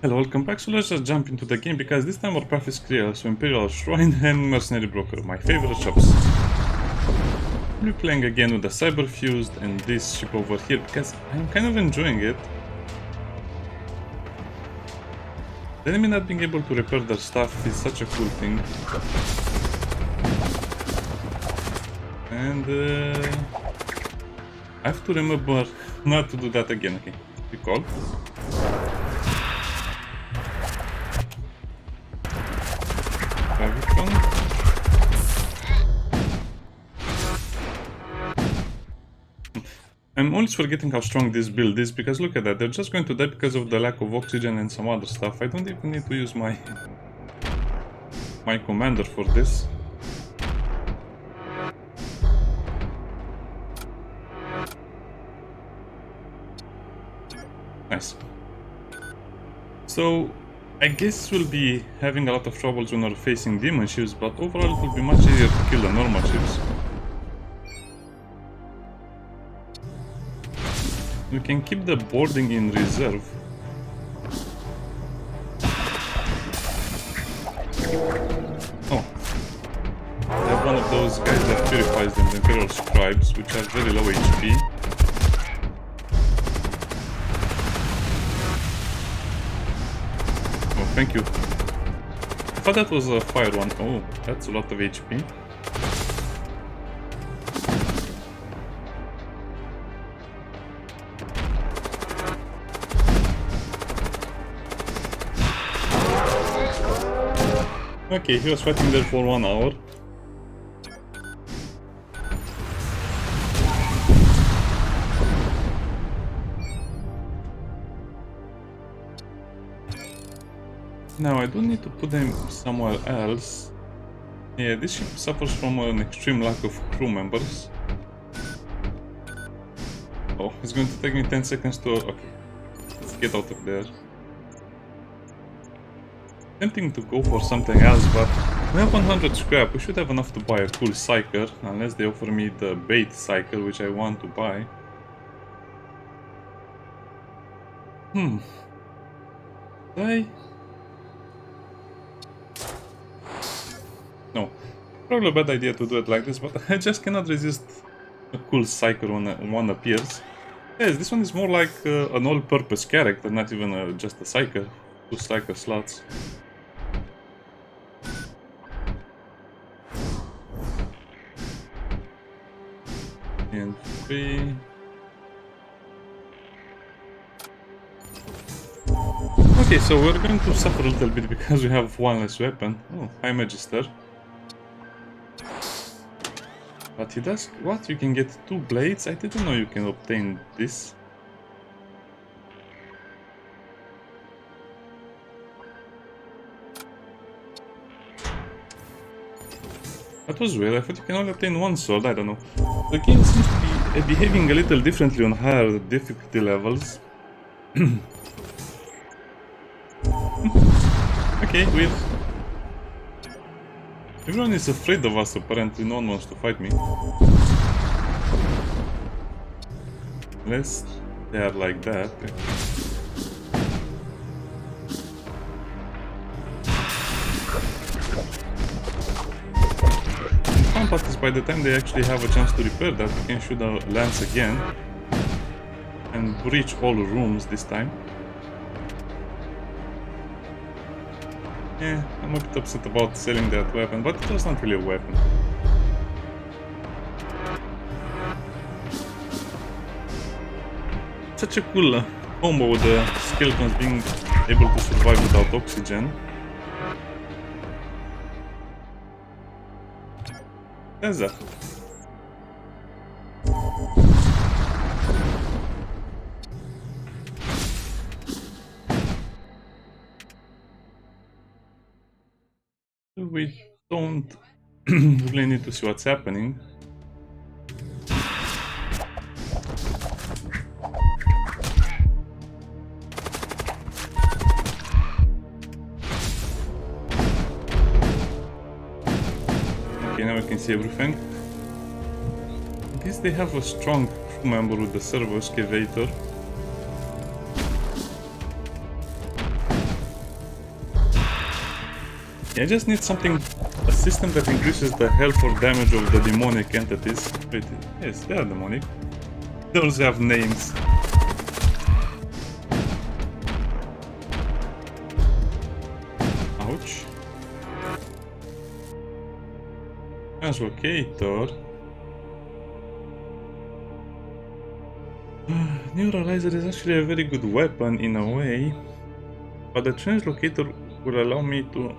Hello, welcome back. So let's just jump into the game because this time our path is clear. So Imperial Shrine and Mercenary Broker, my favorite shops. I'll be playing again with the Cyber Fused and this ship over here because I'm kind of enjoying it. The enemy not being able to repair their stuff is such a cool thing. And I have to remember not to do that again. Okay, recall. I'm always forgetting how strong this build is because look at that, they're just going to die because of the lack of oxygen and some other stuff. I don't even need to use my commander for this. Nice. So I guess we'll be having a lot of troubles when we're facing demon ships, but overall it will be much easier to kill the normal ships. We can keep the boarding in reserve. Oh. I have one of those guys that purifies them, the Imperial Scribes, which have very low HP. Oh, thank you. I thought that was a fire one. Oh, that's a lot of HP. Okay, he was fighting there for 1 hour. Now I do need to put them somewhere else. Yeah, this ship suffers from an extreme lack of crew members. Oh, it's going to take me 10 seconds to... Okay, let's get out of there. Tempting to go for something else, but we have 100 scrap. We should have enough to buy a cool Psyker, unless they offer me the bait Psyker, which I want to buy. No, probably a bad idea to do it like this, but I just cannot resist a cool Psyker when one appears. Yes, this one is more like an all-purpose character, not even just a Psyker. 2 Psyker slots. And 3. Okay, so we're going to suffer a little bit because we have one less weapon. Oh, High Magister. But he does... What? You can get 2 blades? I didn't know you can obtain this. That was weird. I thought you can only obtain 1 sword. I don't know. The game seems to be behaving a little differently on higher difficulty levels. Okay, weird. Everyone is afraid of us apparently. No one wants to fight me. Unless they are like that. But by the time they actually have a chance to repair that, we can shoot a lance again and breach all rooms this time. Yeah, I'm a bit upset about selling that weapon, but it was not really a weapon. Such a cool combo with the skeletons being able to survive without oxygen. That's that. We don't really need to see what's happening. Okay, now we can see everything. I guess they have a strong crew member with the servo excavator. Yeah, I just need something, a system that increases the health or damage of the demonic entities. Wait, yes, they are demonic. They also have names. Ouch. Translocator. Neuralizer is actually a very good weapon in a way, but the translocator will allow me to...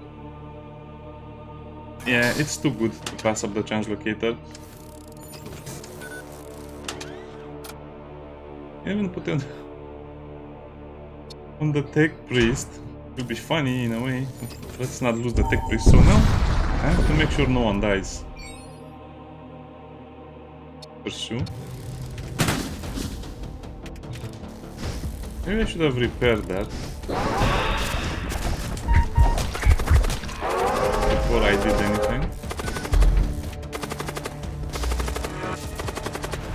Yeah, it's too good to pass up the translocator. Even put it on the tech priest. It will be funny in a way. Let's not lose the tech priest. So now I have to make sure no one dies. Pursue. Maybe I should have repaired that before I did anything.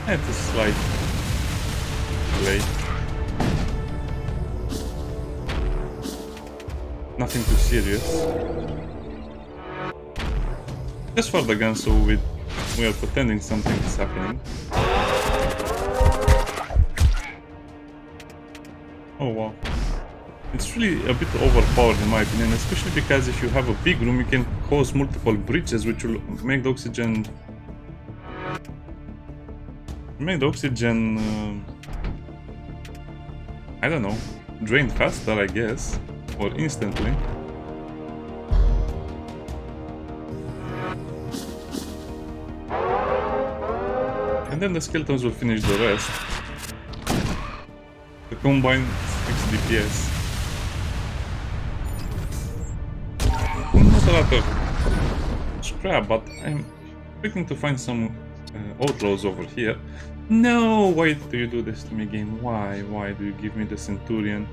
It's a slight delay. Nothing too serious. Just for the gun, so we are pretending something is happening. Oh wow. It's really a bit overpowered in my opinion, especially because if you have a big room you can cause multiple breaches which will make the oxygen... I don't know, drain faster I guess, or instantly. And then the skeletons will finish the rest. The combined 6 DPS. Not a lot of scrap, but I'm expecting to find some outlaws over here. No! Why do you do this to me, game? Why? Why do you give me the centurion?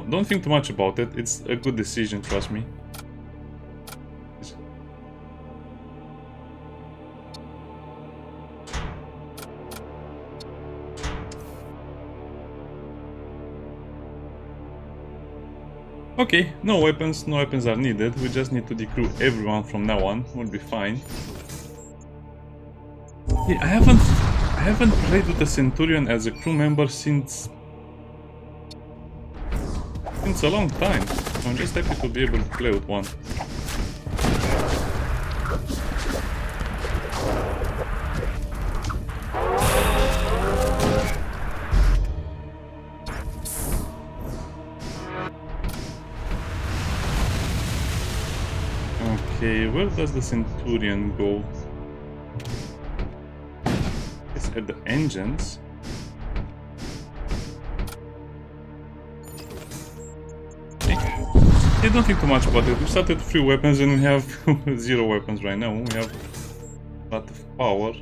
Don't think too much about it. It's a good decision, trust me. Okay, no weapons are needed. We just need to decrew everyone from now on. We'll be fine. Yeah, I haven't played with a centurion as a crew member since a long time. I'm just happy to be able to play with one. Okay, where does the centurion go? It's at the engines. I don't think too much about it. We started 3 weapons and we have 0 weapons right now. We have a lot of power.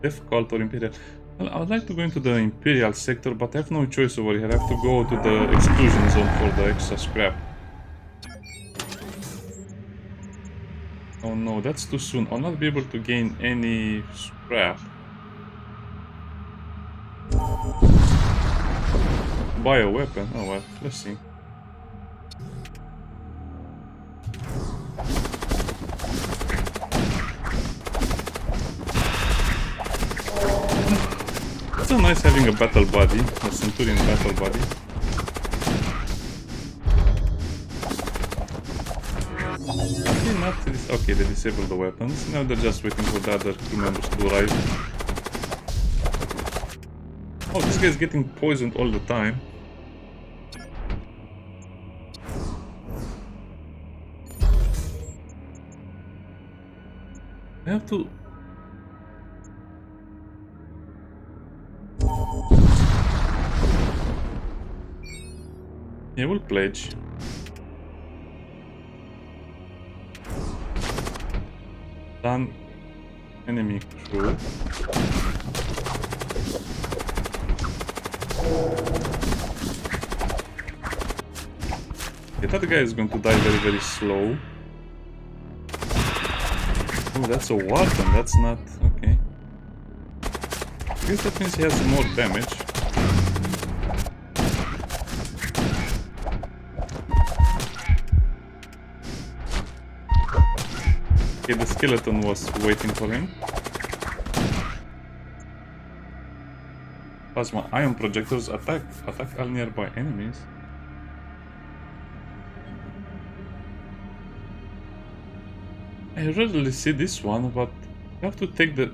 Difficult or Imperial. Well, I would like to go into the Imperial sector, but I have no choice over here. I have to go to the exclusion zone for the extra scrap. Oh no, that's too soon. I'll not be able to gain any scrap. Buy a weapon. Oh well, let's see. It's so nice having a battle buddy, a centurion battle buddy. Okay, they disabled the weapons. Now they're just waiting for the other crew members to arrive. Oh, this guy's getting poisoned all the time. I have to... Yeah, we'll pledge. Done. Enemy crew. Yeah, that guy is going to die very, very slow. Oh, that's a warden, that's not... okay. I guess that means he has more damage. Okay, the skeleton was waiting for him. Plasma ion projectors attack all nearby enemies. I rarely see this one, but you have to take the...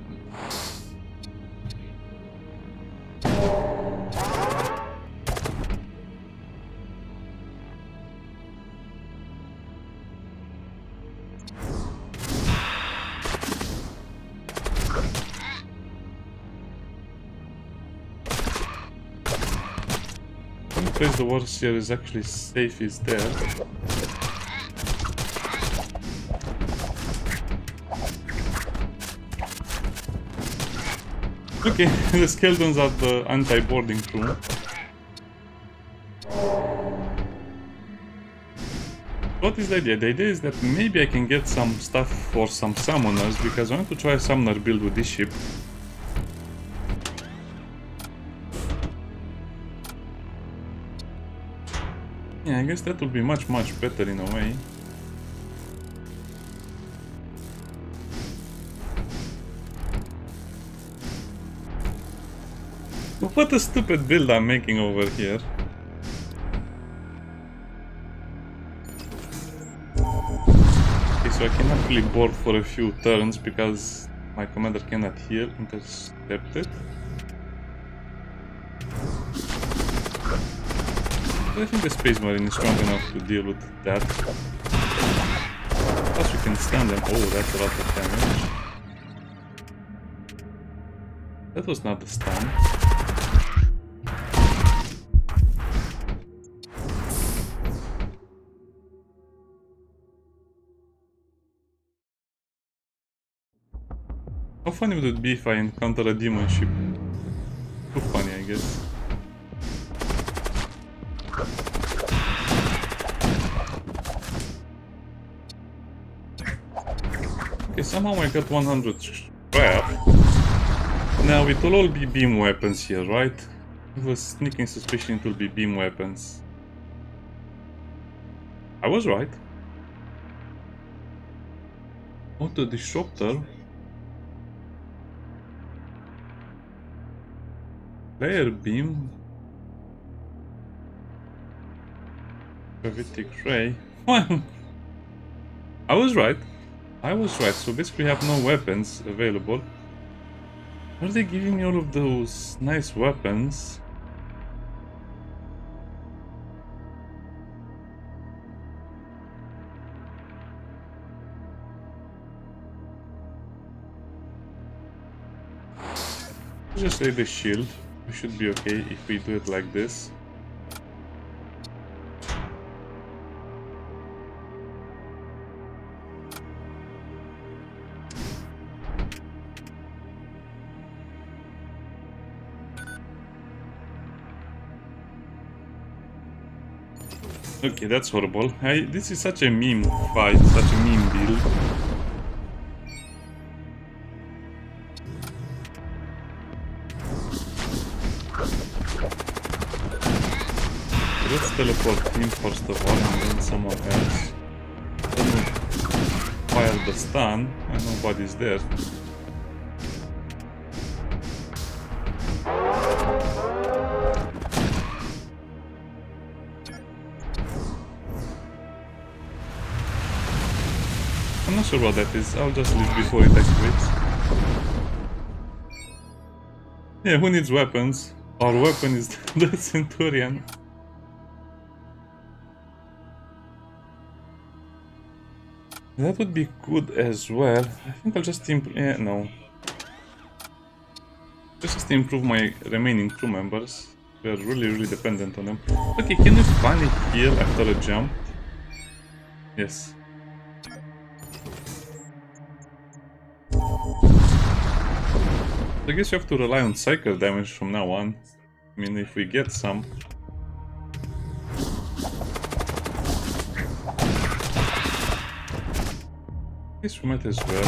One place the warrior is actually safe is there. Okay, the skeletons are the anti-boarding crew. What is the idea? The idea is that maybe I can get some stuff for some summoners, because I want to try a summoner build with this ship. Yeah, I guess that would be much better in a way. What a stupid build I'm making over here. Okay, so I cannot really board for a few turns because my commander cannot heal, intercept it. But I think the Space Marine is strong enough to deal with that. Plus we can stun them. Oh, that's a lot of damage. That was not a stun. How funny would it be if I encounter a demon ship? Too funny, I guess. Okay, somehow I got 100 scrap. Now it will all be beam weapons here, right? It was sneaking suspicion it will be beam weapons. I was right. Auto disruptor. Player beam. Gravitic ray. Well, I was right. So basically we have no weapons available. Are they giving me all of those nice weapons? Just like the shield. We should be okay if we do it like this. Okay, that's horrible. This is such a meme fight, such a meme build. Let's teleport him first of all, and then someone else. Then we fire the stun, and nobody's there. I'm not sure what that is. I'll just leave before it activates. Yeah, who needs weapons? Our weapon is the centurion. That would be good as well. I think I'll just improve. Yeah, no. Just to improve my remaining crew members. We're really dependent on them. Okay, can we finally heal after a jump? Yes. I guess you have to rely on cycle damage from now on. I mean, if we get some. Guess we might as well.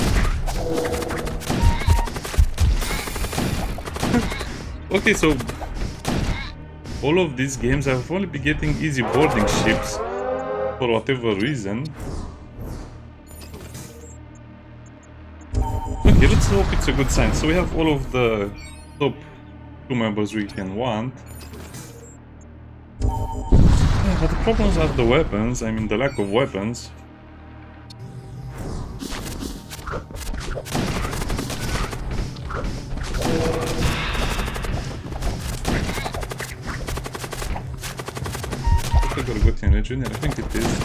Okay, so all of these games I've only been getting easy boarding ships for whatever reason. Okay, let's hope it's a good sign. So we have all of the top crew members we can want. Yeah, but the problems are the weapons, I mean the lack of weapons. I think we're good in Legend, I think it is.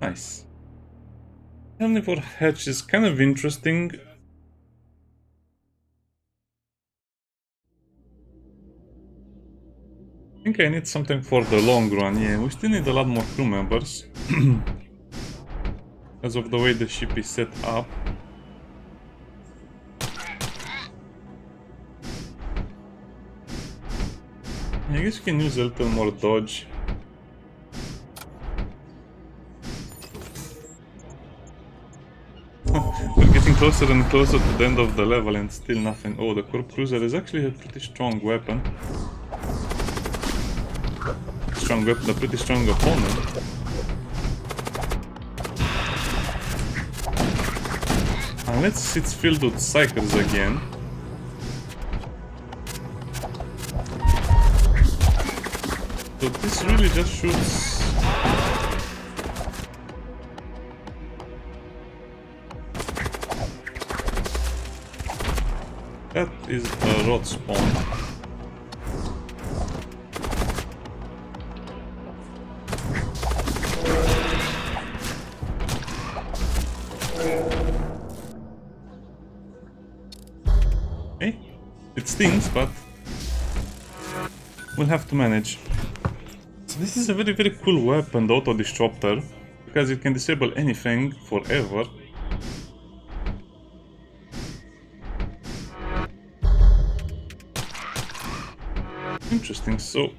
Nice. Carnivore hatch is kind of interesting. I think I need something for the long run, yeah. We still need a lot more crew members. As of the way the ship is set up. I guess we can use a little more dodge. We're getting closer and closer to the end of the level and still nothing. Oh, the Corp Cruiser is actually a pretty strong weapon. Strong weapon, a pretty strong opponent. Unless it's filled with psychers again. So this really just shoots. That is a rot spawn. Okay, it stings, but we'll have to manage. So this is a very, very cool weapon, the auto disruptor, because it can disable anything forever. Interesting, so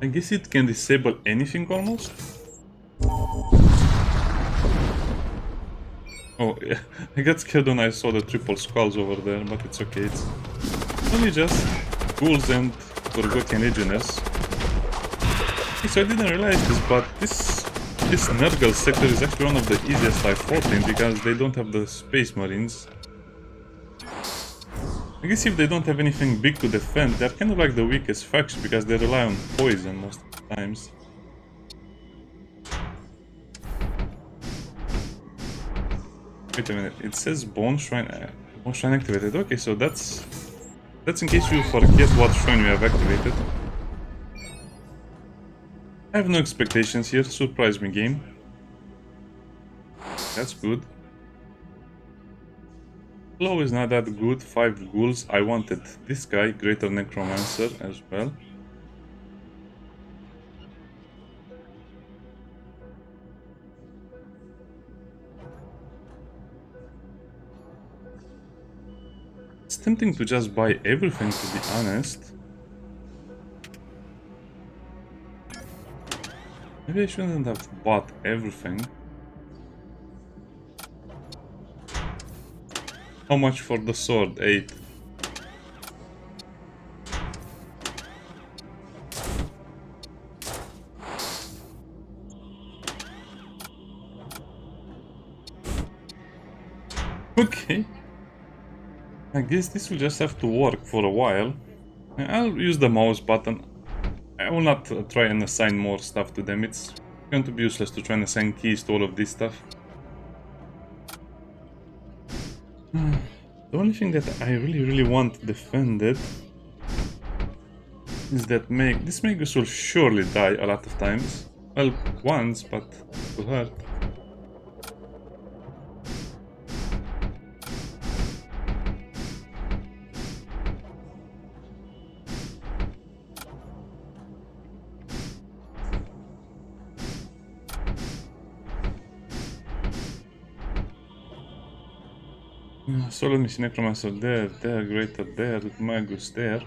I guess it can disable anything almost. Oh, yeah. I got scared when I saw the triple skulls over there, but it's okay. It's only just ghouls and forgotten legionnaires. Okay, so I didn't realize this, but this Nurgle sector is actually one of the easiest I fought in because they don't have the space marines. I guess if they don't have anything big to defend, they're kind of like the weakest faction because they rely on poison most of the times. Wait a minute, it says Bone Shrine activated. Okay, so that's in case you forget what shrine we have activated. I have no expectations here, surprise me game. That's good. Flow is not that good, 5 ghouls. I wanted this guy, Greater Necromancer, as well. It's tempting to just buy everything, to be honest. Maybe I shouldn't have bought everything. How much for the sword? 8. Okay. I guess this will just have to work for a while. I'll use the mouse button. I will not try and assign more stuff to them. It's going to be useless to try and assign keys to all of this stuff. The only thing that I really want defended is that this Magus will surely die a lot of times. Well, once, but it will hurt. So let me see, Necromancer there, Greater there, Magus there.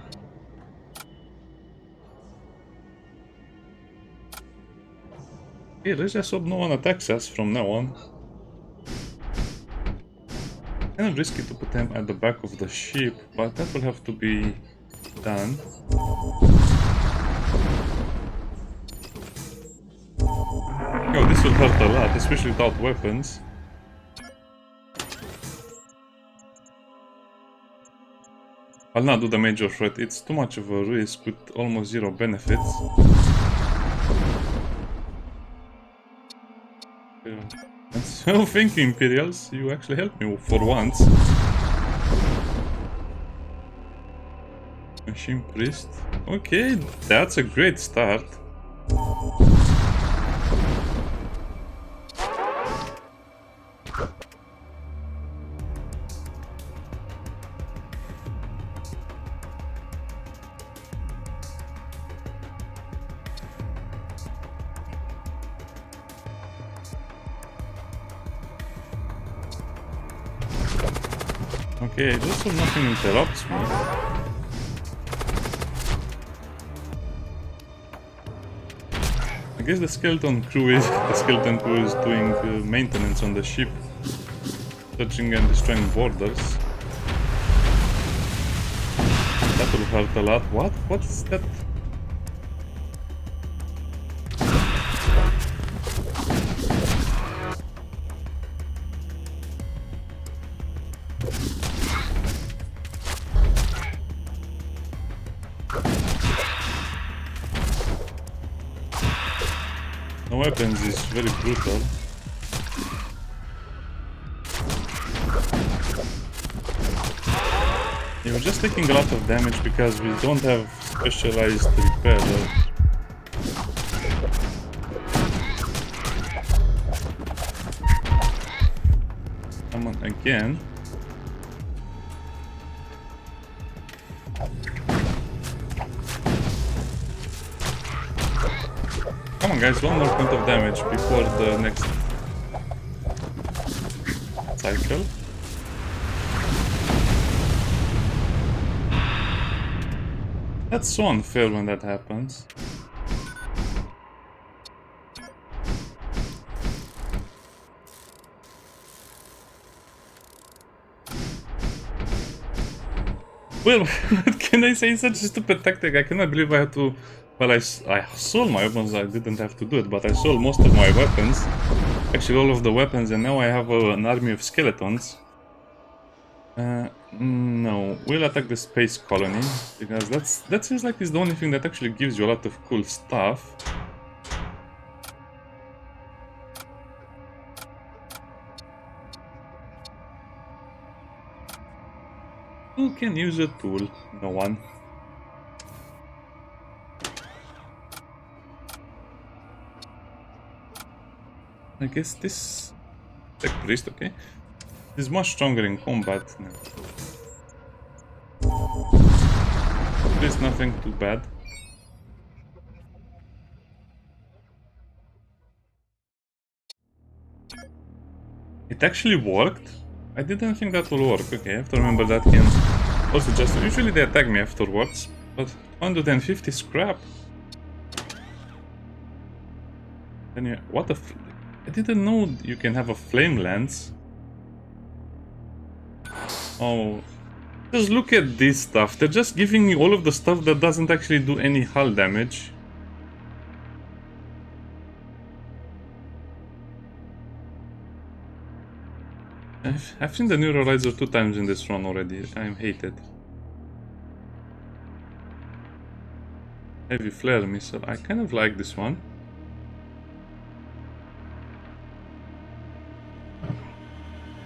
Okay, let's just hope no one attacks us from now on. Kind of risky to put them at the back of the ship, but that will have to be done. Oh, this will hurt a lot, especially without weapons. I'll not do the major threat, it's too much of a risk with almost zero benefits. So thank you, Imperials, you actually helped me for once. Machine Priest. Okay, that's a great start. Okay, just so nothing interrupts me. I guess the skeleton crew is doing maintenance on the ship, searching and destroying borders. That will hurt a lot. What? What's that? No weapons is very brutal. You're just taking a lot of damage because we don't have specialized repair. Come on again. Come on guys, one more point of damage before the next cycle. That's so unfair when that happens. Well, what can I say? It's such a stupid tactic. I cannot believe I had to... Well, I sold my weapons. I didn't have to do it, but I sold most of my weapons. Actually, all of the weapons, and now I have an army of skeletons. No, we'll attack the space colony, because that seems like it's the only thing that actually gives you a lot of cool stuff. Who can use a tool? No one. I guess this tech priest, okay, is much stronger in combat now. There's nothing too bad. It actually worked. I didn't think that will work. Okay, I have to remember that can also just... Usually they attack me afterwards, but 150 scrap. Then you... What the... I didn't know you can have a flame lance. Oh... Just look at this stuff. They're just giving me all of the stuff that doesn't actually do any hull damage. I've seen the Neuralizer 2 times in this run already. I hate it. Heavy flare missile. I kind of like this one.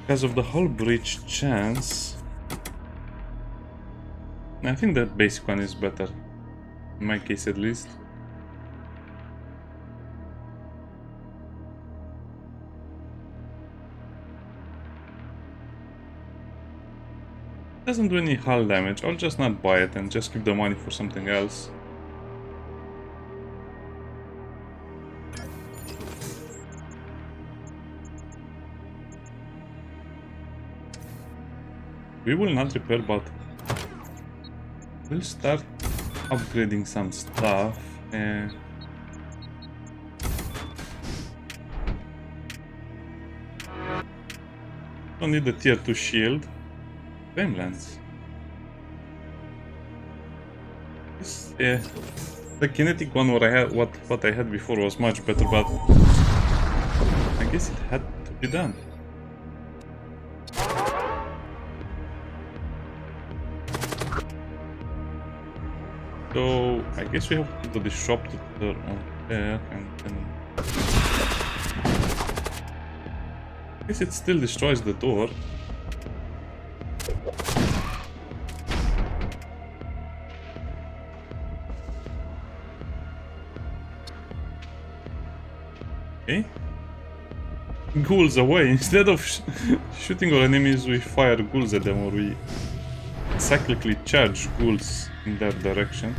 Because of the hull breach chance. I think that basic one is better. In my case at least. Doesn't do any hull damage. I'll just not buy it and just keep the money for something else. We will not repair, but we'll start upgrading some stuff. Don't need the tier 2 shield. Flame lance. This, the kinetic one what I had before was much better, but I guess it had to be done. So I guess we have to go to the shop to turn on there, and then I guess it still destroys the door. Okay. Ghouls away. Instead of shooting our enemies, we fire ghouls at them, or we cyclically charge ghouls in that direction.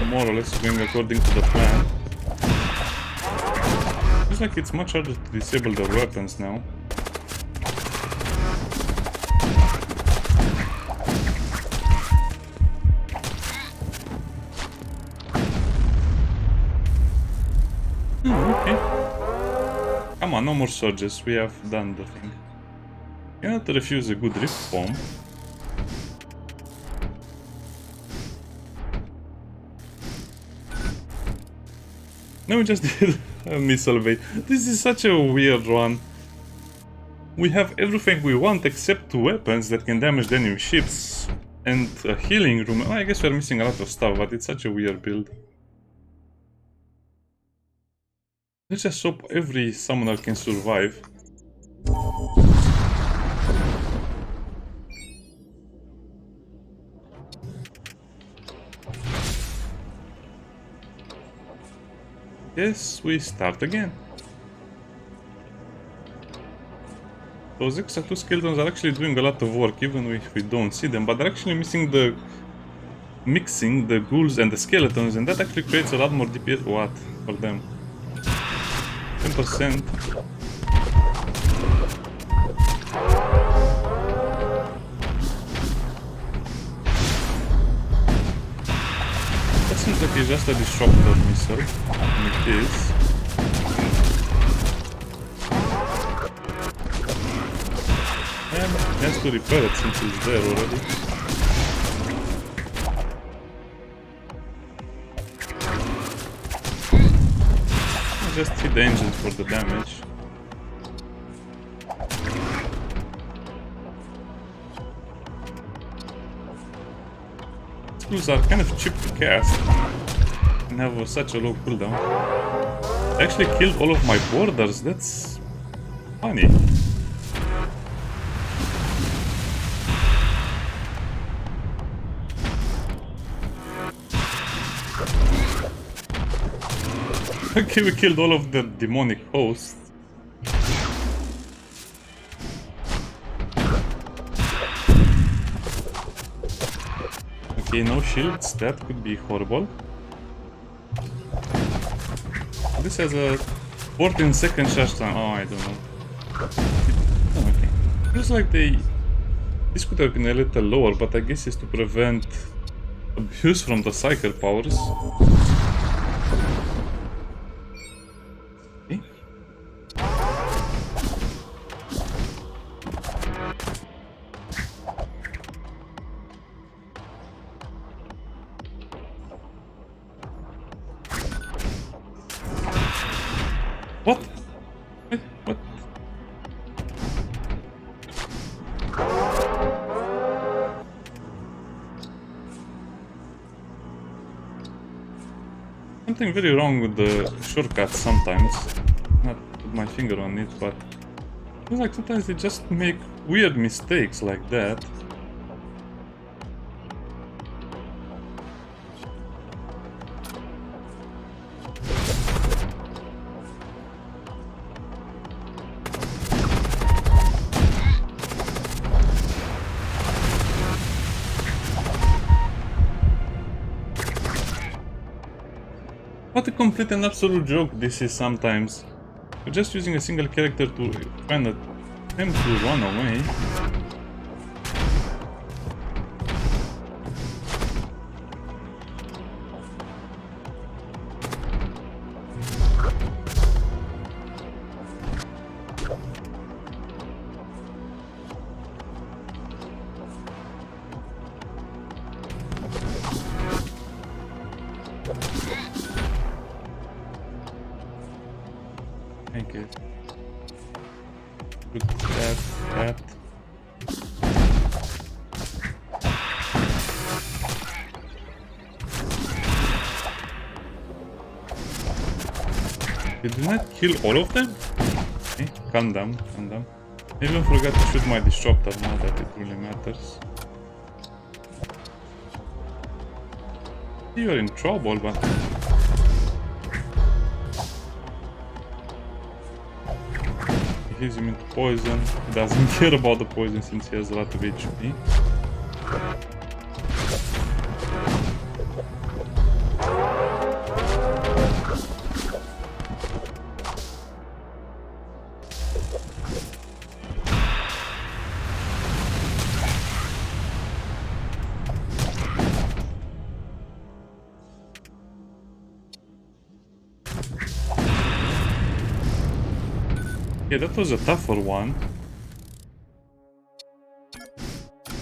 More or less going according to the plan. Looks like it's much harder to disable their weapons now. Okay. Come on, no more surges. We have done the thing. Cannot refuse a good rift bomb. No, we just did a missile bait. This is such a weird one. We have everything we want except weapons that can damage the enemy ships and a healing room. Oh, I guess we're missing a lot of stuff, but it's such a weird build. Let's just hope every summoner can survive. Yes, we start again. Those extra 2 skeletons are actually doing a lot of work, even if we don't see them, but they're actually mixing the ghouls and the skeletons, and that actually creates a lot more DPS. What? For them. 10%. That seems like it's just a disruptor missile. And it is. And he has to repair it since it's there already. I'll just hit the engines for the damage. Tools are kind of cheap to cast and have such a low cooldown. I actually killed all of my borders, that's funny. Okay, we killed all of the demonic hosts. Okay, no shields, that could be horrible. This has a 14-second charge time. Oh, I don't know. Oh, okay. Feels like this could have been a little lower, but I guess it's to prevent abuse from the cycle powers. Okay. What? Wait, what? Something very wrong with the shortcuts sometimes. Not put my finger on it, but I feel like sometimes they just make weird mistakes like that. What a complete and absolute joke this is sometimes. You're just using a single character to kind of attempt to run away. Okay. Put that. Did you not kill all of them? Okay, calm down, calm down. I even forgot to shoot my disruptor now that it really matters. You're in trouble, but... He hits him into poison. He doesn't care about the poison since he has a lot of HP. Yeah, that was a tougher one.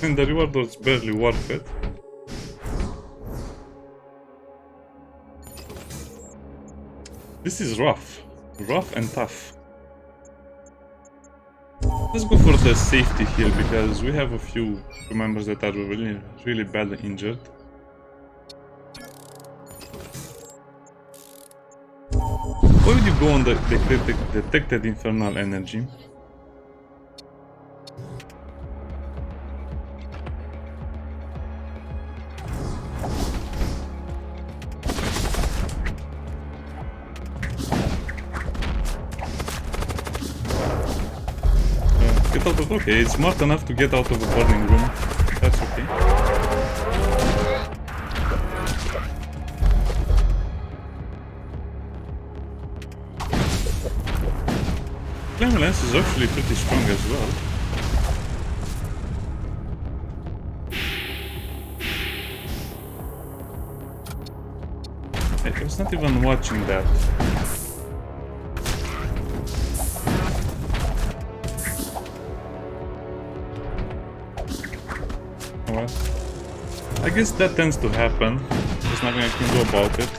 And the reward was barely worth it. This is rough. Rough and tough. Let's go for the safety heal because we have a few members that are really badly injured. Why would you go on the detected infernal energy? Get out of... Okay, it's smart enough to get out of the burning room. That's okay. Flame lance is actually pretty strong as well. I was not even watching that. Well, I guess that tends to happen. There's nothing I can do about it.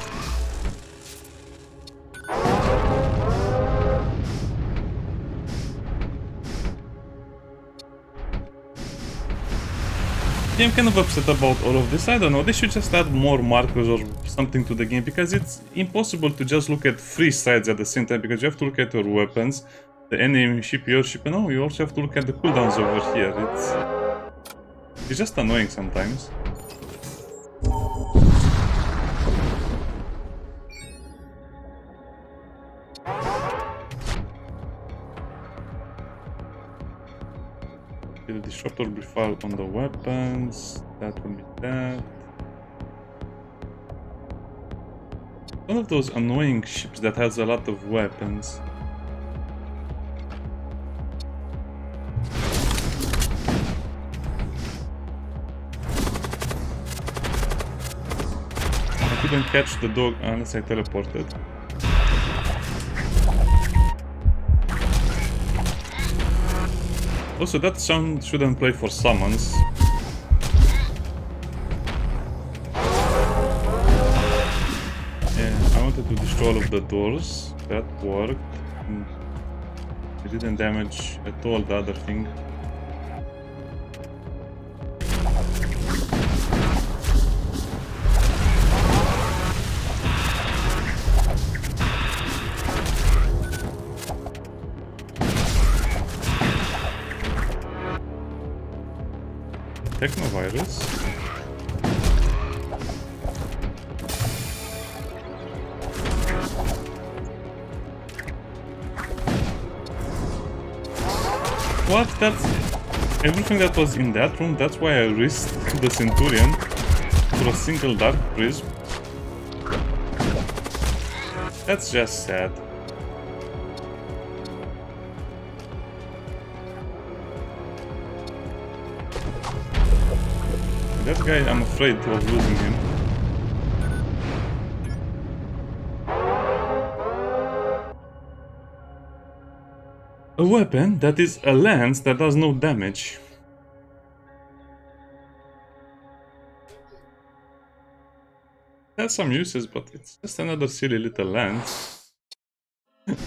Yeah, I'm kind of upset about all of this. I don't know, they should just add more markers or something to the game because it's impossible to just look at 3 sides at the same time because you have to look at your weapons, the enemy ship, your ship, and oh, you also have to look at the cooldowns over here. It's just annoying sometimes. The disruptor will be fired on the weapons. That will be that. One of those annoying ships that has a lot of weapons. I couldn't catch the dog unless I teleported. Also, that sound shouldn't play for summons. Yeah, I wanted to destroy all of the doors. That worked. It didn't damage at all the other thing. Technovirus. What? That's everything that was in that room. That's why I risked the centurion for a single dark prism. That's just sad. That guy, I'm afraid of losing him. A weapon that is a lance that does no damage. It has some uses, but it's just another silly little lance.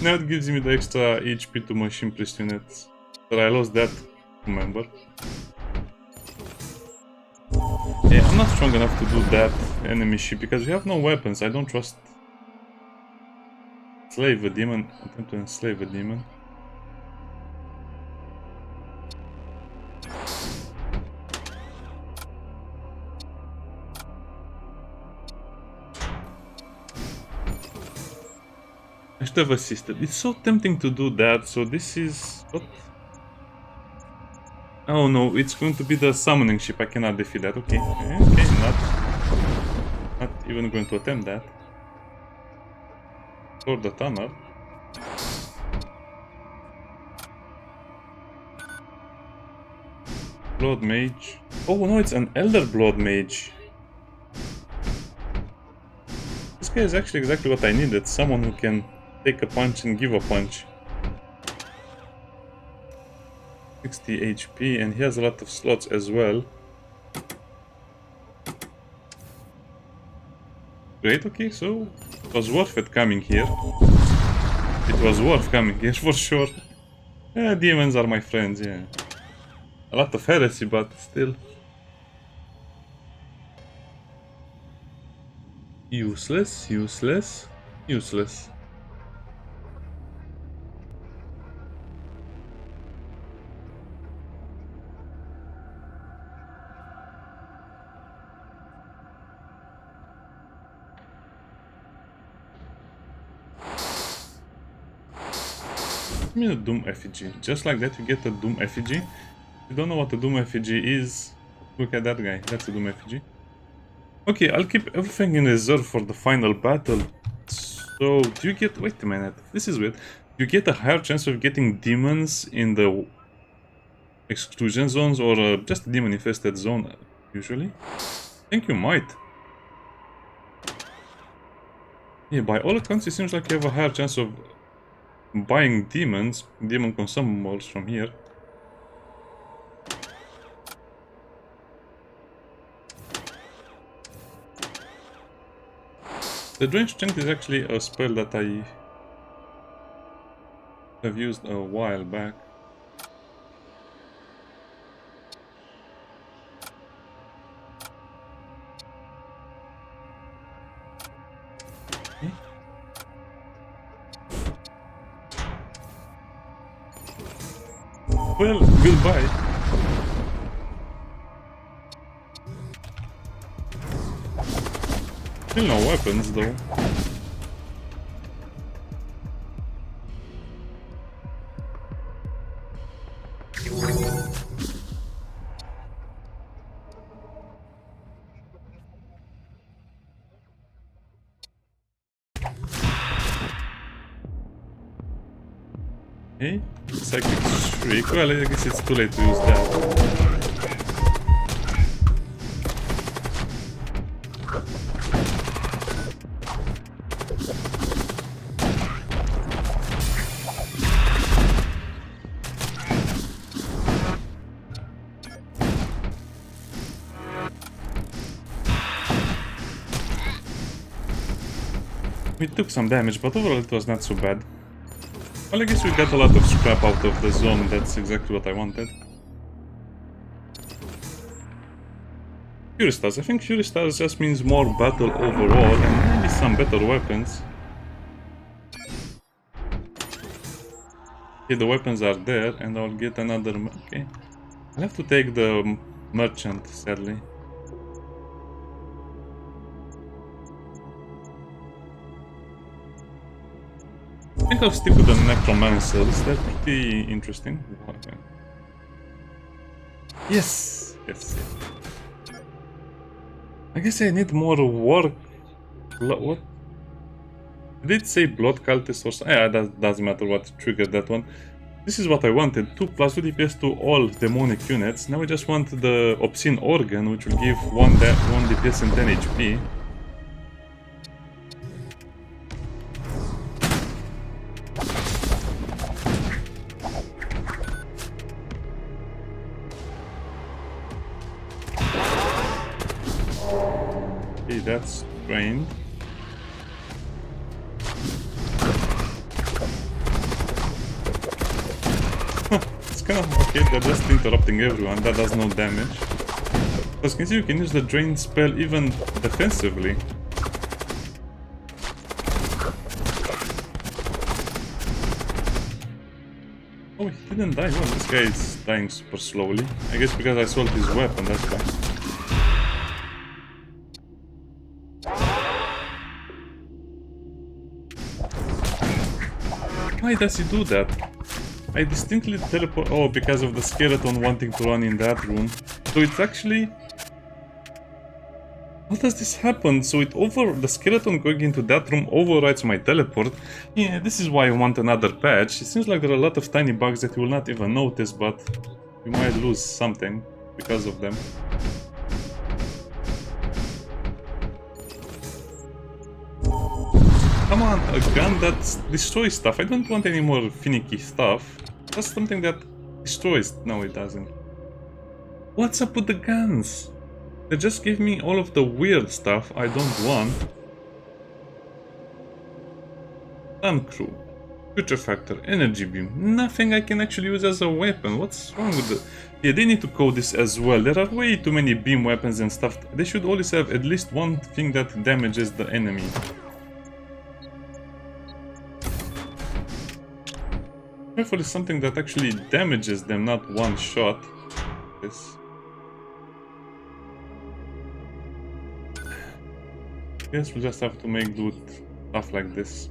Now it gives me the extra HP to machine priest units. But I lost that, remember? Yeah, I'm not strong enough to do that enemy ship because we have no weapons. I don't trust. Slave a demon. Attempt to enslave a demon. I should have assisted. It's so tempting to do that, so this is... What? Oh no, it's going to be the summoning ship. I cannot defeat that. Okay, okay, not even going to attempt that. For the tunnel. Blood mage. Oh no, it's an elder blood mage. This guy is actually exactly what I needed. Someone who can take a punch and give a punch. 60 HP, and he has a lot of slots as well. Great, okay, so it was worth it coming here. It was worth coming here for sure. Yeah, demons are my friends, yeah. A lot of heresy, but still. Useless, useless, useless. Give me a Doom effigy. Just like that you get a Doom effigy. If you don't know what a Doom effigy is, look at that guy. That's a Doom effigy. Okay, I'll keep everything in reserve for the final battle. So, do you get... Wait a minute. This is weird. You get a higher chance of getting demons in the exclusion zones or just a demon-infested zone, usually? I think you might. Yeah, by all accounts, it seems like you have a higher chance of buying demon consumables from here. The Drain Strength is actually a spell that I have used a while back. Okay. Well, goodbye. Still no weapons though. Okay, Psychic Shriek. Well, I guess it's too late to use that. We took some damage, but overall it was not so bad. Well, I guess we got a lot of scrap out of the zone. That's exactly what I wanted. Fury Stars. I think Fury Stars just means more battle overall and maybe some better weapons. Okay, the weapons are there and I'll get another... Okay. I'll have to take the merchant, sadly. I think I'll stick with the necromancers. They're pretty interesting. Okay. Yes! Yes. I guess I need more work. What? Did it say blood cultist or something? Yeah, that doesn't matter what triggered that one. This is what I wanted. 2 plus 2 DPS to all demonic units. Now I just want the obscene organ, which will give 1 DPS and 10 HP. Okay, that's trained. It's kind of okay, they're just interrupting everyone, that does no damage. Because you can see you can use the drain spell even defensively. Oh, he didn't die. Well, this guy is dying super slowly. I guess because I sold his weapon, that's why. Why does he do that? I distinctly teleport... Oh, because of the skeleton wanting to run in that room. So it's actually... How does this happen? So the skeleton going into that room overrides my teleport. Yeah, this is why I want another patch. It seems like there are a lot of tiny bugs that you will not even notice, but you might lose something because of them. Come on, a gun that destroys stuff. I don't want any more finicky stuff. Just something that destroys. No, it doesn't. What's up with the guns? They just gave me all of the weird stuff I don't want. Stun crew, future factor, energy beam. Nothing I can actually use as a weapon. What's wrong with it? Yeah, they need to code this as well. There are way too many beam weapons and stuff. They should always have at least one thing that damages the enemy. Hopefully something that actually damages them, not one shot. This. Guess we'll just have to make do with stuff like this.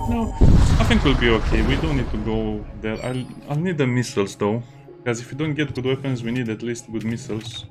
No, I think we'll be okay. We don't need to go there. I'll need the missiles though, because if we don't get good weapons, we need at least good missiles.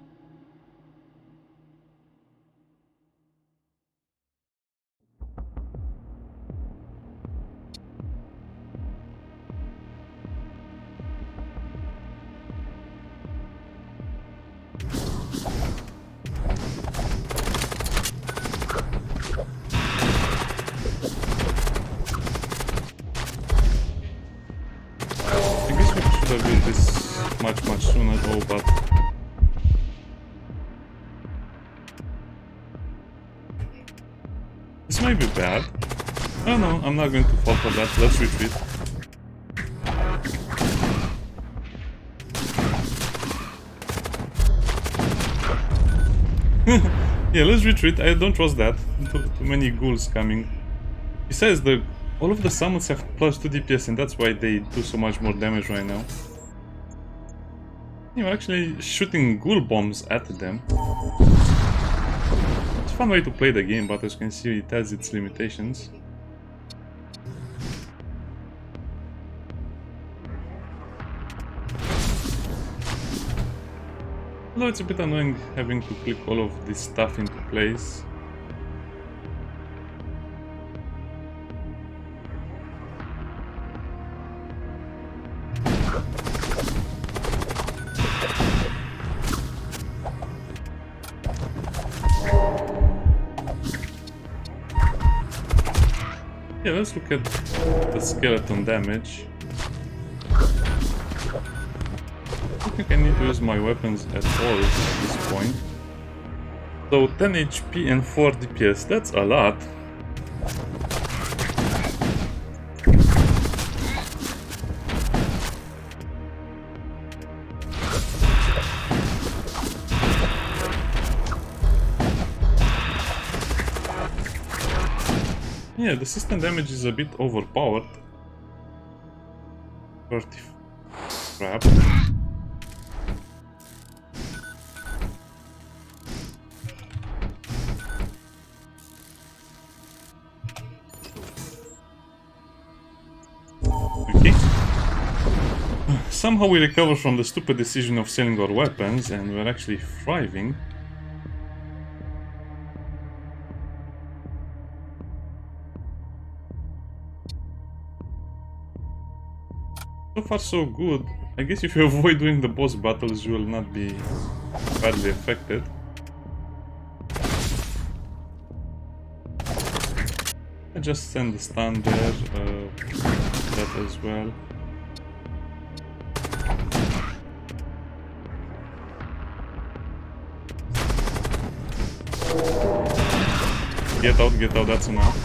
Much sooner though, but this might be bad. Oh no, I'm not going to fall for that. Let's retreat. Yeah, let's retreat. I don't trust that. Too many ghouls coming. Besides, all of the summons have plus 2 DPS, and that's why they do so much more damage right now. You're actually shooting ghoul bombs at them. It's a fun way to play the game, but as you can see, it has its limitations. Although it's a bit annoying having to click all of this stuff into place. Yeah, let's look at the skeleton damage. I don't think I need to use my weapons at all at this point. So 10 HP and 4 DPS, that's a lot. Yeah, the system damage is a bit overpowered. 30 crap. Okay. somehow we recover from the stupid decision of selling our weapons and we're actually thriving. So far so good. I guess if you avoid doing the boss battles you will not be badly affected. I just send the stun there, that as well. Get out, that's enough.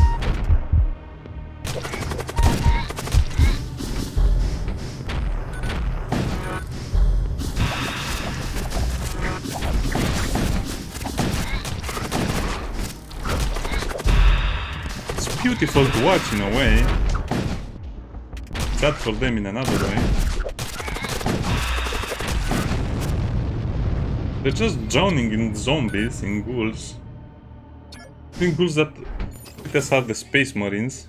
It's beautiful to watch in a way. Sad for them in another way. They're just drowning in zombies, in ghouls. In ghouls that us are the space marines.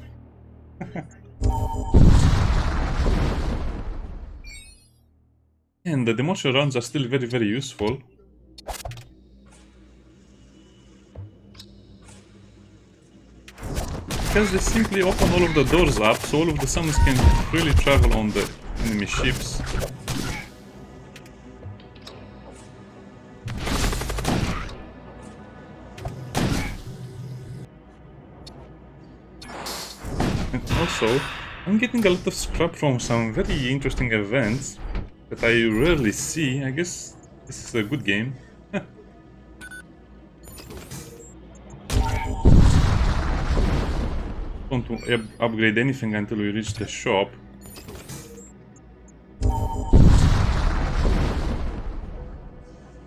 And the demolition rounds are still very useful. Because they simply open all of the doors up, so all of the summons can freely travel on the enemy ships. And also, I'm getting a lot of scrap from some very interesting events that I rarely see. I guess this is a good game. Don't want to upgrade anything until we reach the shop.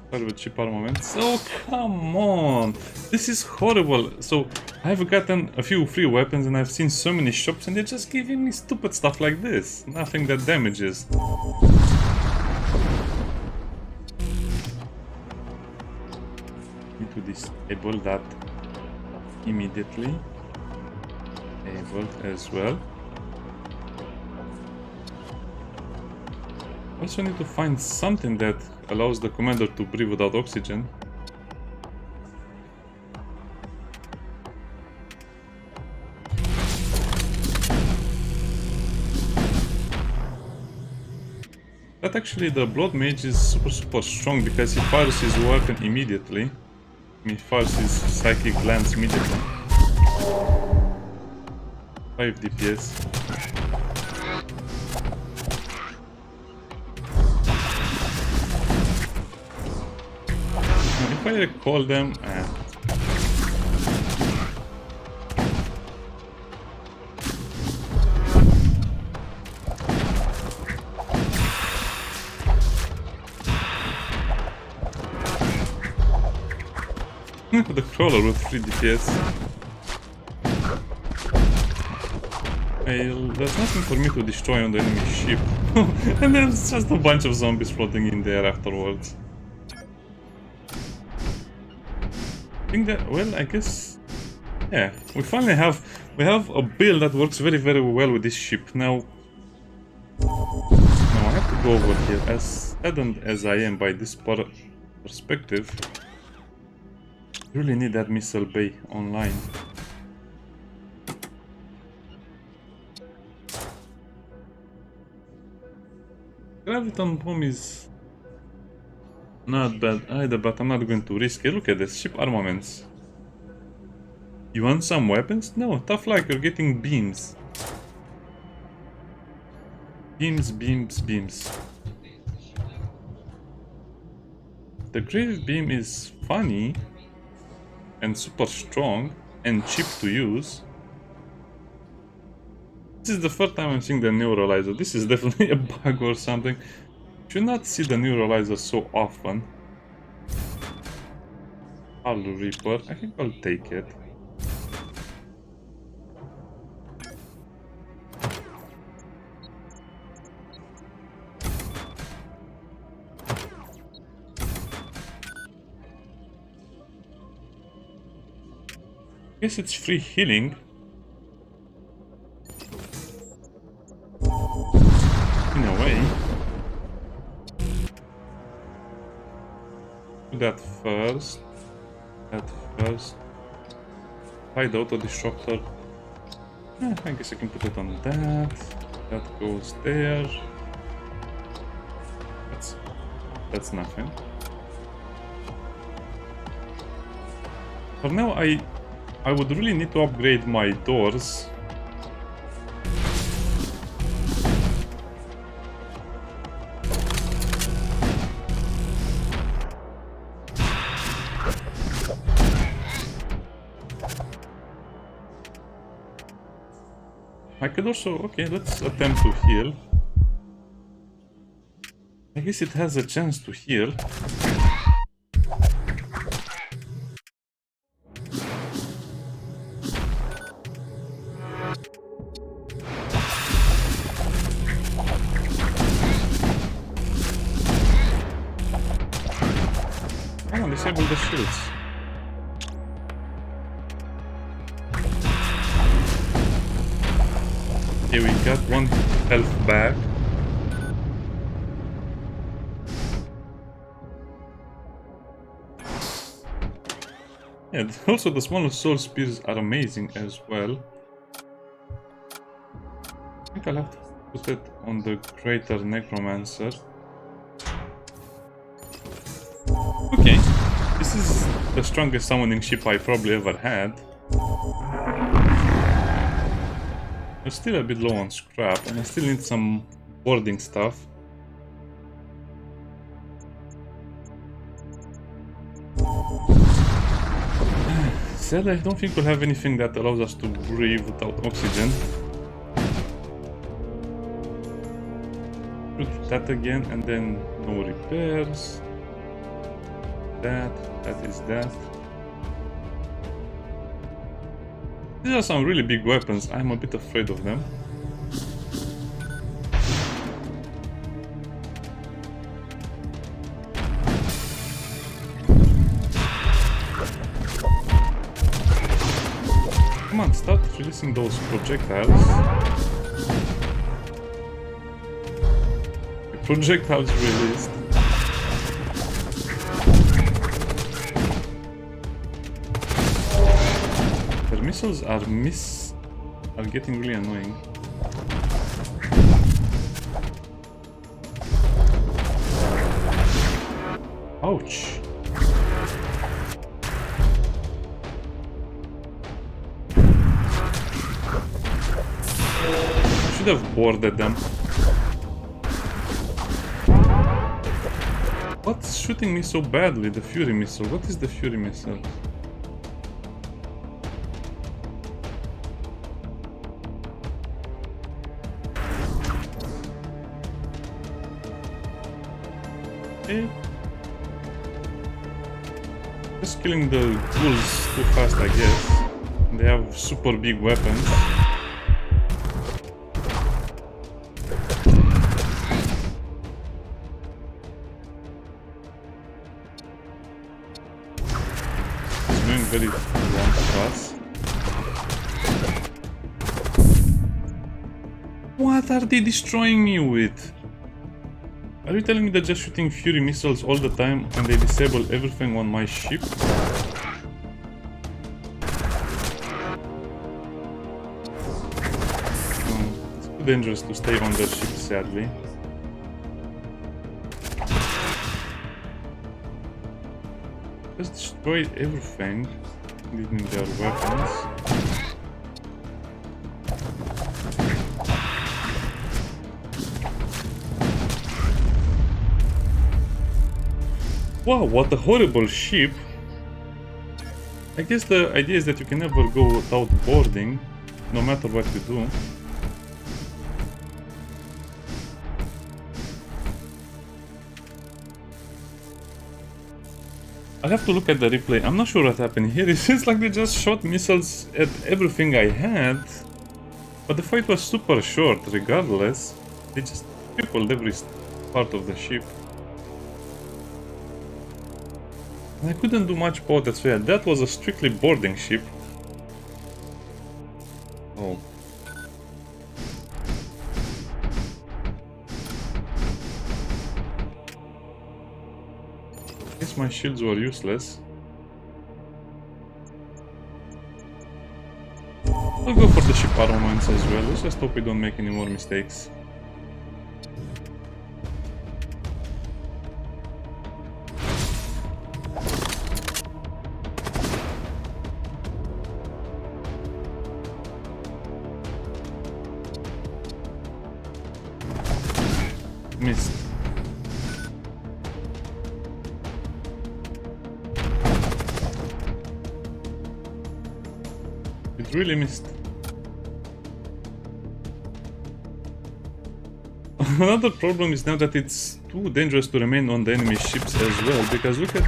Start with cheap armaments. Oh, come on! This is horrible! So, I've gotten a few free weapons and I've seen so many shops and they're just giving me stupid stuff like this. Nothing that damages. Need to disable that immediately. Enabled as well. Also need to find something that allows the commander to breathe without oxygen. But actually the Blood Mage is super strong because he fires his weapon immediately. He fires his psychic glance immediately. 5 DPS. Now, if I recall them, the crawler with 3 DPS. There's nothing for me to destroy on the enemy ship. And there's just a bunch of zombies floating in there afterwards. I think that, well, I guess, yeah, we finally have a build that works very well with this ship. Now I have to go over here. As saddened as I am by this perspective, I really need that missile bay online. Graviton bomb is not bad either, but I'm not going to risk it. Look at this, ship armaments. You want some weapons? No, tough luck, you're getting beams. Beams. The Grave Beam is funny and super strong and cheap to use. This is the first time I'm seeing the Neuralizer. This is definitely a bug or something. You should not see the Neuralizer so often. Hull Reaper. I think I'll take it. I guess it's free healing. In a way. Do that first. That first. Hide the auto disruptor. I guess I can put it on that. That goes there. That's nothing. For now, I would really need to upgrade my doors. I could also... Okay, let's attempt to heal. I guess it has a chance to heal. Come on, disable the shields. Okay, we got 1 health back. Yeah, also the smaller soul spears are amazing as well. I think I'll have to put it on the greater necromancer. Okay, this is the strongest summoning ship I probably ever had. I'm still a bit low on scrap, and I still need some boarding stuff. Sadly, I don't think we'll have anything that allows us to breathe without oxygen. Put that again, and then no repairs. That is that. These are some really big weapons. I'm a bit afraid of them. Come on, start releasing those projectiles. The projectiles released. Their missiles are getting really annoying. Ouch. Should have boarded them. What's shooting me so badly? The Fury missile. What is the Fury missile? Okay. Just killing the ghouls too fast, I guess. They have super big weapons. Very long pass. What are they destroying me with? Are you telling me they're just shooting Fury missiles all the time and they disable everything on my ship? It's too dangerous to stay on their ship, sadly. Just destroy everything, leaving their weapons. Wow, what a horrible ship! I guess the idea is that you can never go without boarding, no matter what you do. I have to look at the replay. I'm not sure what happened here. It seems like they just shot missiles at everything I had. But the fight was super short regardless. They just crippled every part of the ship. And I couldn't do much about that, so yeah, that was a strictly boarding ship. Oh. Guess my shields were useless. I'll go for the ship armaments as well. Let's just hope we don't make any more mistakes. Missed. It really missed. Another problem is now that it's too dangerous to remain on the enemy ships as well, because look at...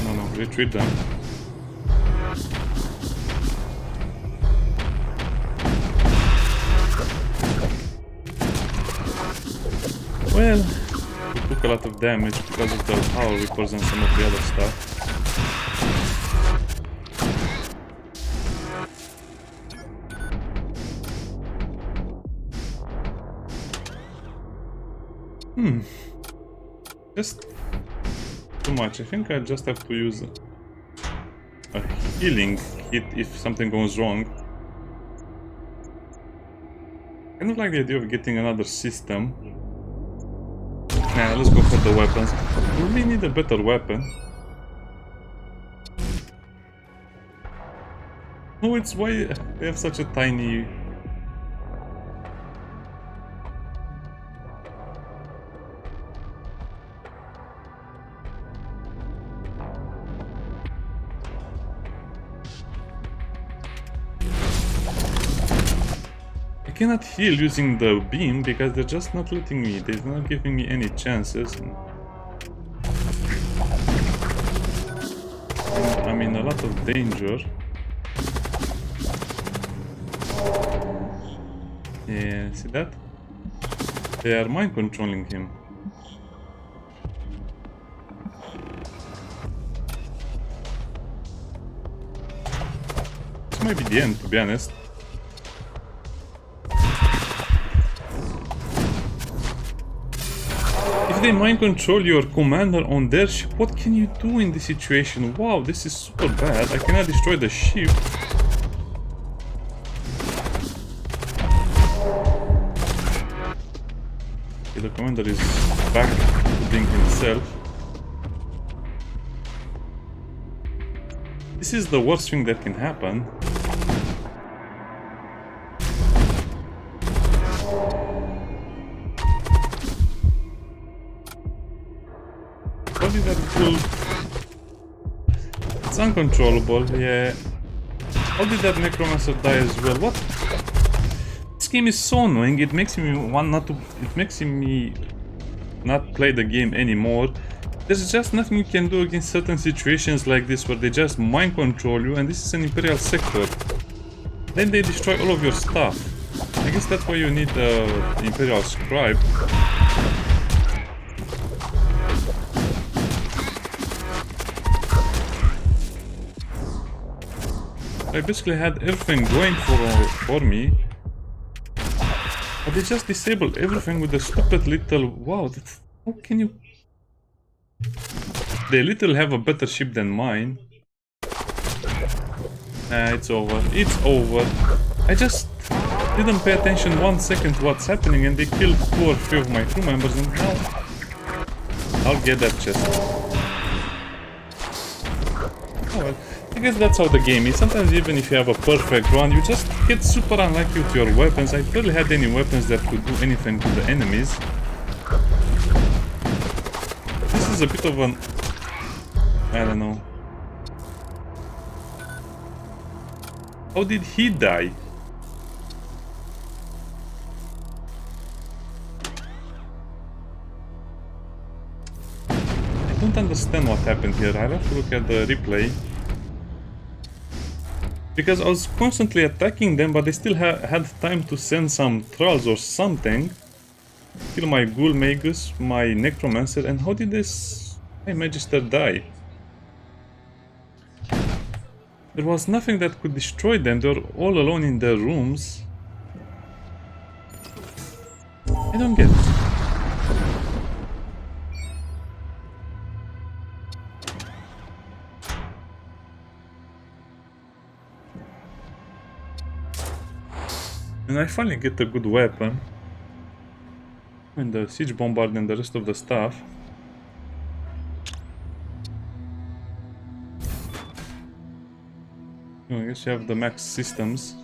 No, retreat them. Well, we took a lot of damage because of the power whippers and some of the other stuff. Just too much. I think I just have to use a healing hit if something goes wrong. I don't like the idea of getting another system. Nah, let's go for the weapons. We really need a better weapon. Oh, it's why they have such a tiny... I cannot heal using the beam because they're just not letting me. They're not giving me any chances. I'm in a lot of danger. Yeah, see that? They are mind controlling him. This might be the end, to be honest. If they mind control your commander on their ship, what can you do in this situation? Wow, this is super bad. I cannot destroy the ship. Okay, the commander is back to being himself. This is the worst thing that can happen. How did that kill? It's uncontrollable, yeah. How did that necromancer die as well? What? This game is so annoying. It makes me want not to. It makes me not play the game anymore. There's just nothing you can do against certain situations like this where they just mind control you, and this is an Imperial sector. Then they destroy all of your stuff. I guess that's why you need the Imperial scribe. I basically had everything going for me, but they just disabled everything with a stupid little... Wow, how can you... They literally have a better ship than mine. It's over. It's over. I just didn't pay attention 1 second to what's happening, and they killed 2 or 3 of my crew members, and now I'll get that chest. Oh well. I guess that's how the game is. Sometimes even if you have a perfect run, you just get super unlucky with your weapons. I barely had any weapons that could do anything to the enemies. This is a bit of an... I don't know. How did he die? I don't understand what happened here. I'll have to look at the replay. Because I was constantly attacking them, but they still had time to send some trolls or something. Kill my Ghoul Magus, my Necromancer, and how did this High Magister die? There was nothing that could destroy them, they were all alone in their rooms. I don't get it. And I finally get a good weapon. And the Siege Bombard and the rest of the stuff. I guess you have the max systems.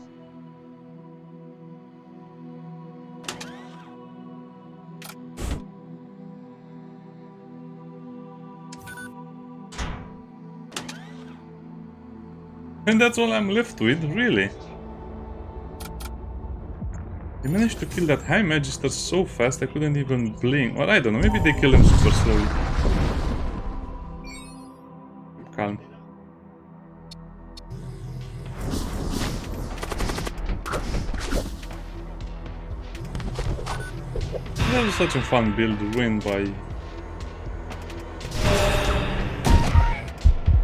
And that's all I'm left with, really. They managed to kill that High Magister so fast I couldn't even blink. Or I don't know, maybe they kill him super slowly. Calm. That was such a fun build, ruined by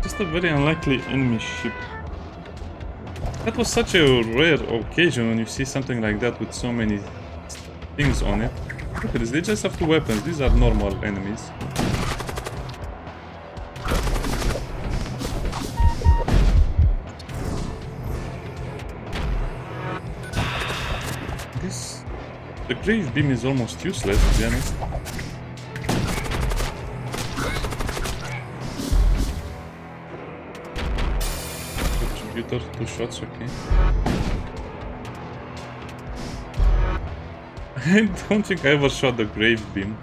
just a very unlikely enemy ship. That was such a rare occasion when you see something like that with so many things on it. Look at this, they just have 2 weapons, these are normal enemies. The Grave Beam is almost useless, to be honest. Contributor, 2 shots, okay. I don't think I ever shot the Grave Beam.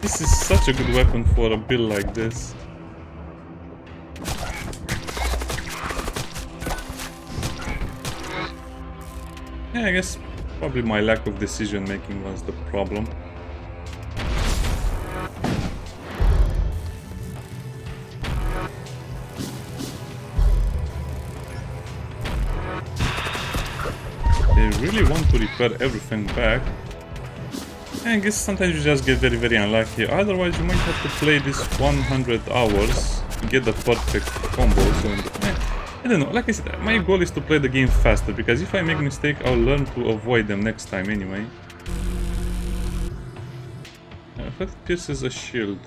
This is such a good weapon for a build like this. Yeah, I guess probably my lack of decision making was the problem. They really want to repair everything back. I guess sometimes you just get very unlucky, otherwise you might have to play this 100 hours to get the perfect combo. So I don't know, like I said, my goal is to play the game faster, because if I make a mistake, I'll learn to avoid them next time anyway. That pierces a shield.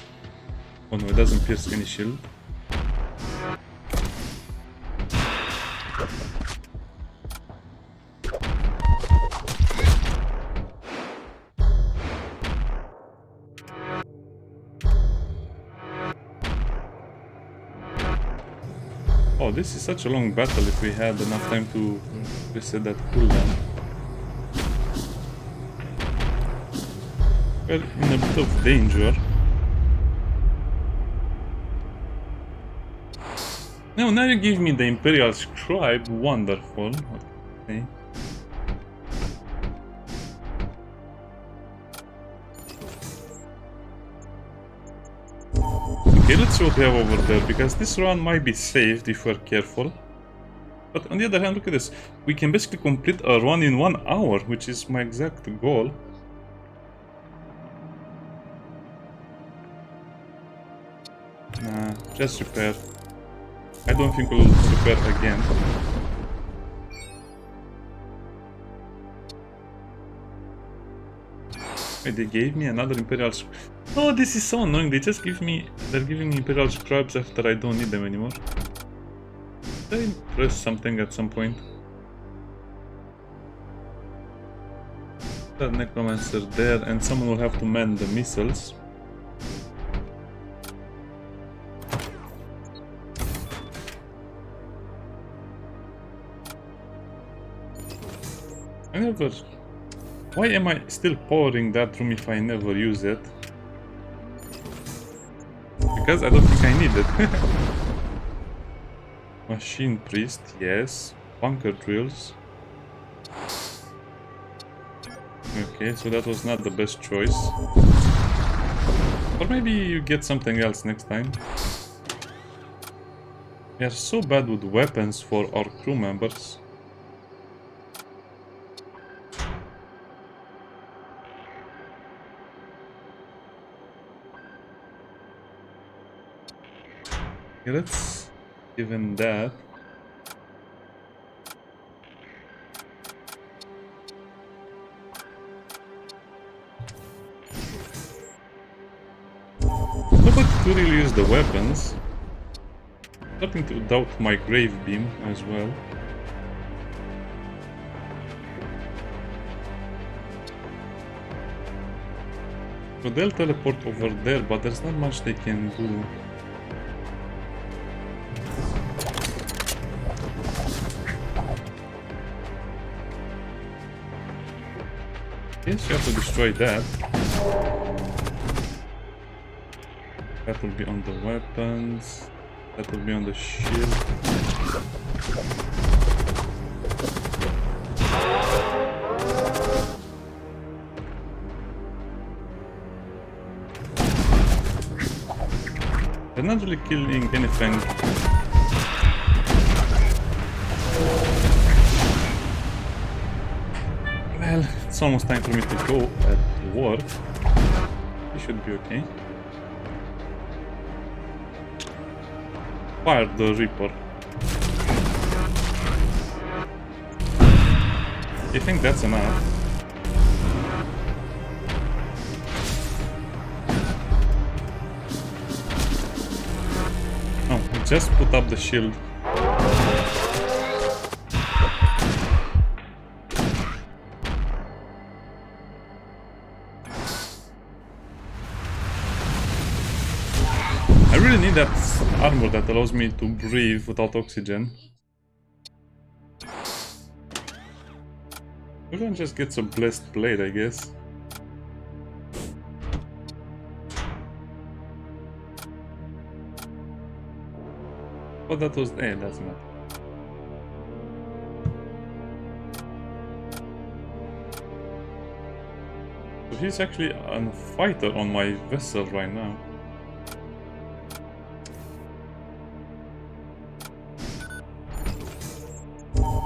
Oh no, it doesn't pierce any shield. Oh, this is such a long battle if we had enough time to reset that cooldown. We're in a bit of danger. Now you give me the Imperial Scribe, wonderful. Okay. Okay, let's see what we have over there, because this run might be saved if we're careful. But on the other hand, look at this. We can basically complete a run in 1 hour, which is my exact goal. Nah, just repair. I don't think we'll repair again. Wait, they gave me another Imperial Scribe. Oh, this is so annoying. They're giving me Imperial Scribes after I don't need them anymore. Did I press something at some point? That Necromancer there, and someone will have to man the missiles. Why am I still powering that room if I never use it? Because I don't think I need it. Machine Priest, yes. Bunker Drills. Okay, so that was not the best choice. Or maybe you get something else next time. We are so bad with weapons for our crew members. Okay, let's give him that. Nobody to really use the weapons. Starting to doubt my grave beam as well. So they'll teleport over there, but there's not much they can do. Yes, you have to destroy that. That will be on the weapons. That will be on the shield. They're not really killing anything. Well, it's almost time for me to go at work. It should be okay. Fire the Reaper. I think that's enough. Oh, just put up the shield. I really need that armor that allows me to breathe without oxygen. Everyone just gets a blessed blade, I guess. But that was... that's not. So he's actually a fighter on my vessel right now.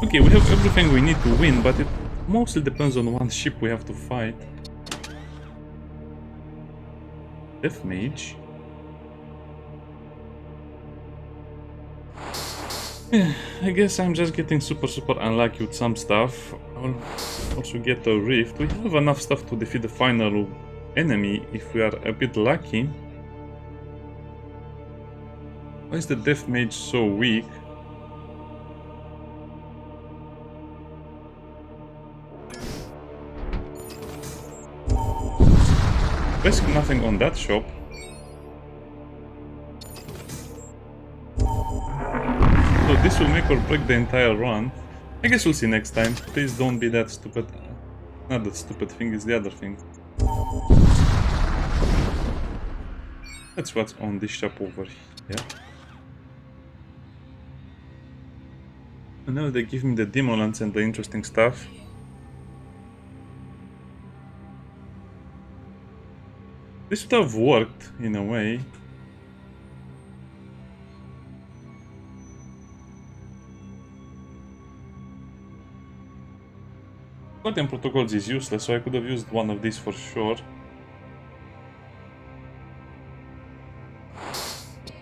Okay, we have everything we need to win, but it mostly depends on one ship we have to fight. Death Mage. Yeah, I guess I'm just getting super unlucky with some stuff. I'll also get a rift. We have enough stuff to defeat the final enemy if we are a bit lucky. Why is the Death Mage so weak? Basically nothing on that shop. So this will make or break the entire run. I guess we'll see next time. Please don't be that stupid. Not that stupid thing, it's the other thing. That's what's on this shop over here. And now they give me the demolants and the interesting stuff. This would have worked, in a way. Guardian Protocols is useless, so I could have used one of these for sure.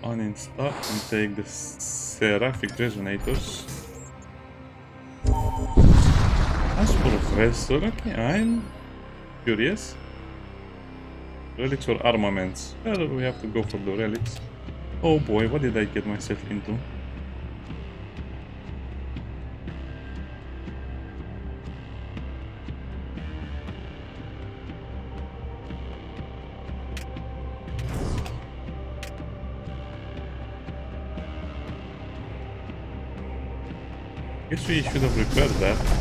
Uninstall and take the Seraphic Resonators. As Professor, okay, I'm curious. Relics or armaments? Well, we have to go for the relics. Oh boy, what did I get myself into? Guess we should have repaired that.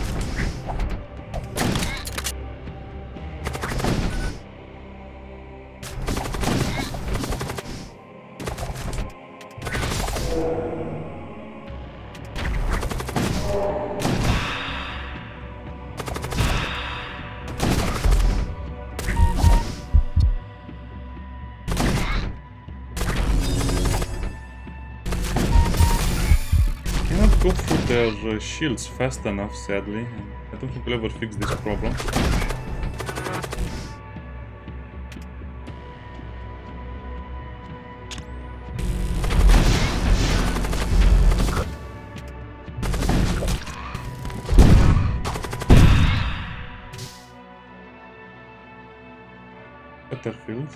go through their shields fast enough, sadly. I don't think we'll ever fix this problem. Battlefield.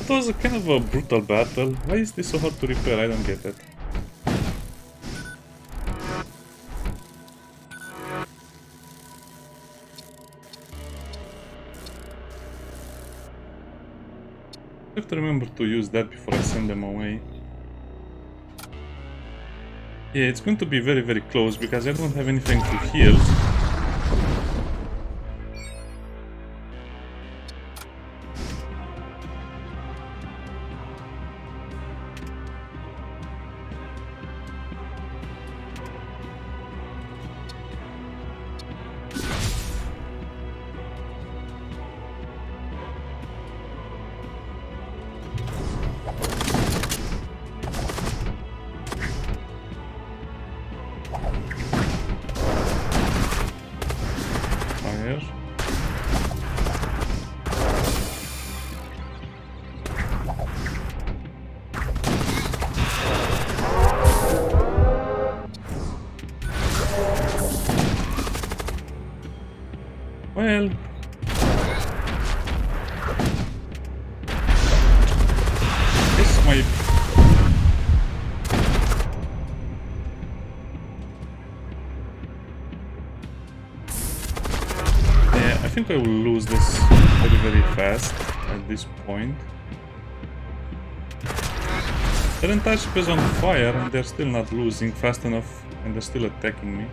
It was a kind of a brutal battle. Why is this so hard to repair? I don't get it. I have to remember to use that before I send them away. Yeah, it's going to be very, very close because I don't have anything to heal. Well, this might... Yeah, I think I will lose this very, very fast at this point. Their entire ship is on fire and they're still not losing fast enough and they're still attacking me.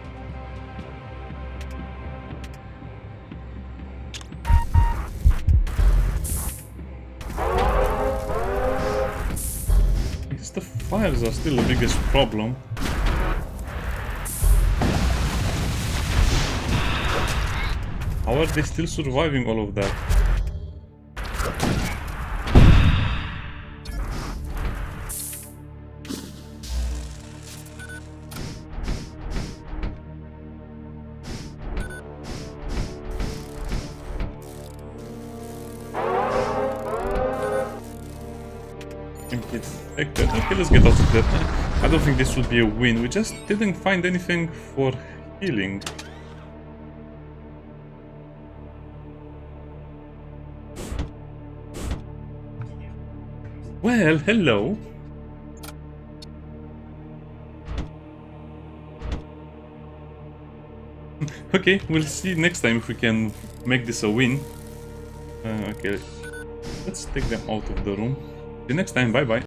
The fires are still the biggest problem. How are they still surviving all of that? Okay, let's get out of that. I don't think this will be a win. We just didn't find anything for healing. Well, hello. Okay, we'll see next time if we can make this a win. Okay, let's take them out of the room. See you next time. Bye bye.